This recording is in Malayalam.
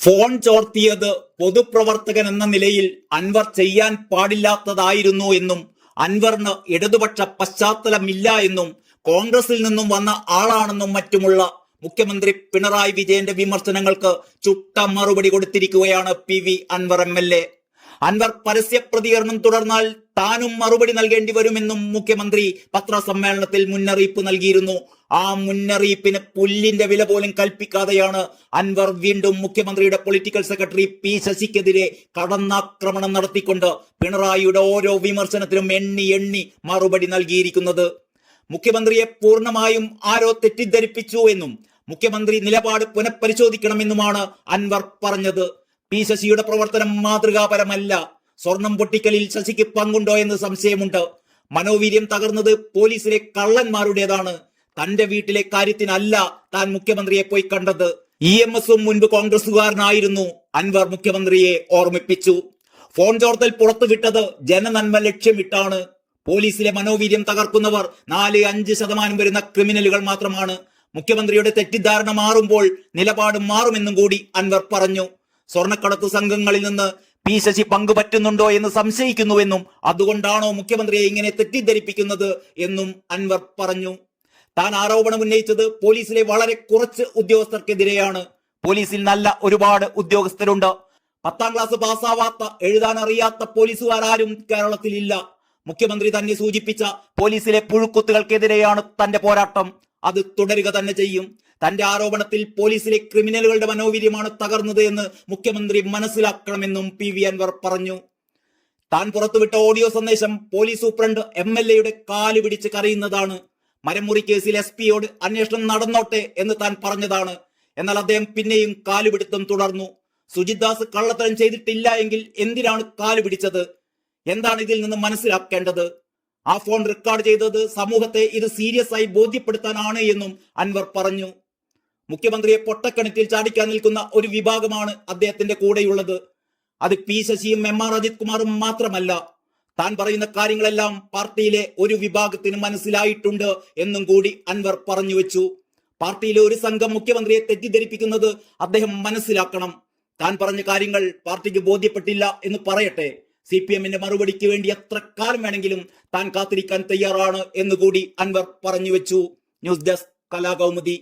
ഫോൺ ചോർത്തിയത് പൊതുപ്രവർത്തകൻ എന്ന നിലയിൽ അൻവർ ചെയ്യാൻ പാടില്ലാത്തതായിരുന്നു എന്നും അൻവറിന് ഇടതുപക്ഷ പശ്ചാത്തലമില്ല എന്നും കോൺഗ്രസിൽ നിന്നും വന്ന ആളാണെന്നും മറ്റുമുള്ള മുഖ്യമന്ത്രി പിണറായി വിജയന്റെ വിമർശനങ്ങൾക്ക് ചുട്ട മറുപടി കൊടുത്തിരിക്കുകയാണ് പി അൻവർ MLA. അൻവർ പരസ്യ പ്രതികരണം തുടർന്നാൽ താനും മറുപടി നൽകേണ്ടി വരുമെന്നും മുഖ്യമന്ത്രി പത്രസമ്മേളനത്തിൽ മുന്നറിയിപ്പ് നൽകിയിരുന്നു. ആ മുന്നറിയിപ്പിന് പുല്ലിന്റെ വില പോലും കൽപ്പിക്കാതെയാണ് അൻവർ വീണ്ടും മുഖ്യമന്ത്രിയുടെ പൊളിറ്റിക്കൽ സെക്രട്ടറി പി ശശിക്കെതിരെ കടന്നാക്രമണം നടത്തിക്കൊണ്ട് പിണറായിയുടെ ഓരോ വിമർശനത്തിനും എണ്ണി മറുപടി നൽകിയിരിക്കുന്നത്. മുഖ്യമന്ത്രിയെ പൂർണ്ണമായും ആരോ തെറ്റിദ്ധരിപ്പിച്ചു എന്നും മുഖ്യമന്ത്രി നിലപാട് പുനഃപരിശോധിക്കണമെന്നുമാണ് അൻവർ പറഞ്ഞത്. പി ശശിയുടെ പ്രവർത്തനം മാതൃകാപരമല്ല. സ്വർണം പൊട്ടിക്കലിൽ ശശിക്ക് പങ്കുണ്ടോ എന്ന് സംശയമുണ്ട്. മനോവീര്യം തകർന്നത് പോലീസിലെ കള്ളന്മാരുടേതാണ്. തന്റെ വീട്ടിലെ കാര്യത്തിനല്ല താൻ മുഖ്യമന്ത്രിയെ പോയി കണ്ടത്. EMSഉം മുൻപ് കോൺഗ്രസുകാരനായിരുന്നു. അൻവർ മുഖ്യമന്ത്രിയെ ഓർമ്മിപ്പിച്ചു. ഫോൺ ചോർത്തൽ പുറത്തുവിട്ടത് ജനനന്മ ലക്ഷ്യമിട്ടാണ്. പോലീസിലെ മനോവീര്യം തകർക്കുന്നവർ 4-5% വരുന്ന ക്രിമിനലുകൾ മാത്രമാണ്. മുഖ്യമന്ത്രിയുടെ തെറ്റിദ്ധാരണ മാറുമ്പോൾ നിലപാട് മാറുമെന്നും കൂടി അൻവർ പറഞ്ഞു. സ്വർണ്ണക്കടത്ത് സംഘങ്ങളിൽ നിന്ന് പി ശശി പങ്കുപറ്റുന്നുണ്ടോ എന്ന് സംശയിക്കുന്നുവെന്നും അതുകൊണ്ടാണോ മുഖ്യമന്ത്രിയെ ഇങ്ങനെ തെറ്റിദ്ധരിപ്പിക്കുന്നത് എന്നും അൻവർ പറഞ്ഞു. താൻ ആരോപണം ഉന്നയിച്ചത് പോലീസിലെ വളരെ കുറച്ച് ഉദ്യോഗസ്ഥർക്കെതിരെയാണ്. പോലീസിൽ നല്ല ഒരുപാട് ഉദ്യോഗസ്ഥരുണ്ട്. 10ാം ക്ലാസ് പാസ്സാവാത്ത, എഴുതാൻ അറിയാത്ത പോലീസുകാരും കേരളത്തിലില്ല. മുഖ്യമന്ത്രി തന്നെ സൂചിപ്പിച്ച പോലീസിലെ പുഴുക്കുത്തുകൾക്കെതിരെയാണ് തന്റെ പോരാട്ടം. അത് തുടരുക തന്നെ ചെയ്യും. തന്റെ ആരോപണത്തിൽ പോലീസിലെ ക്രിമിനലുകളുടെ മനോവീര്യമാണ് തകർന്നത് എന്ന് മുഖ്യമന്ത്രി മനസ്സിലാക്കണമെന്നും പി അൻവർ പറഞ്ഞു. താൻ പുറത്തുവിട്ട ഓഡിയോ സന്ദേശം പോലീസ് സൂപ്രണ്ട് MLAയുടെ കാല് പിടിച്ച് കരയുന്നതാണ്. മരമുറി കേസിൽ SP-യോട് അന്വേഷണം നടന്നോട്ടെ എന്ന് താൻ പറഞ്ഞതാണ്. എന്നാൽ അദ്ദേഹം പിന്നെയും കാലുപിടുത്തം തുടർന്നു. സുജിത് ദാസ് കള്ളത്തരം ചെയ്തിട്ടില്ല എങ്കിൽ എന്തിനാണ് കാല് പിടിച്ചത്? എന്താണ് ഇതിൽ നിന്ന് മനസ്സിലാക്കേണ്ടത്? ആ ഫോൺ റെക്കോർഡ് ചെയ്തത് സമൂഹത്തെ ഇത് സീരിയസ് ആയി ബോധ്യപ്പെടുത്താനാണ് എന്നും അൻവർ പറഞ്ഞു. മുഖ്യമന്ത്രിയെ പൊട്ടക്കിണറ്റിൽ ചാടിക്കാൻ നിൽക്കുന്ന ഒരു വിഭാഗമാണ് അദ്ദേഹത്തിന്റെ കൂടെയുള്ളത്. അത് പി ശശിയും MR അജിത് കുമാറും മാത്രമല്ല. താൻ പറയുന്ന കാര്യങ്ങളെല്ലാം പാർട്ടിയിലെ ഒരു വിഭാഗത്തിന് മനസ്സിലായിട്ടുണ്ട് എന്നും കൂടി അൻവർ പറഞ്ഞു വെച്ചു. പാർട്ടിയിലെ ഒരു സംഘം മുഖ്യമന്ത്രിയെ തെറ്റിദ്ധരിപ്പിക്കുന്നത് അദ്ദേഹം മനസ്സിലാക്കണം. താൻ പറഞ്ഞ കാര്യങ്ങൾ പാർട്ടിക്ക് ബോധ്യപ്പെട്ടില്ല എന്ന് പറയട്ടെ. CPMന്റെ മറുപടിക്ക് വേണ്ടി എത്ര കാലം വേണമെങ്കിലും താൻ കാത്തിരിക്കാൻ തയ്യാറാണ് എന്നുകൂടി അൻവർ പറഞ്ഞു വെച്ചു. News desk Kalakaumudi.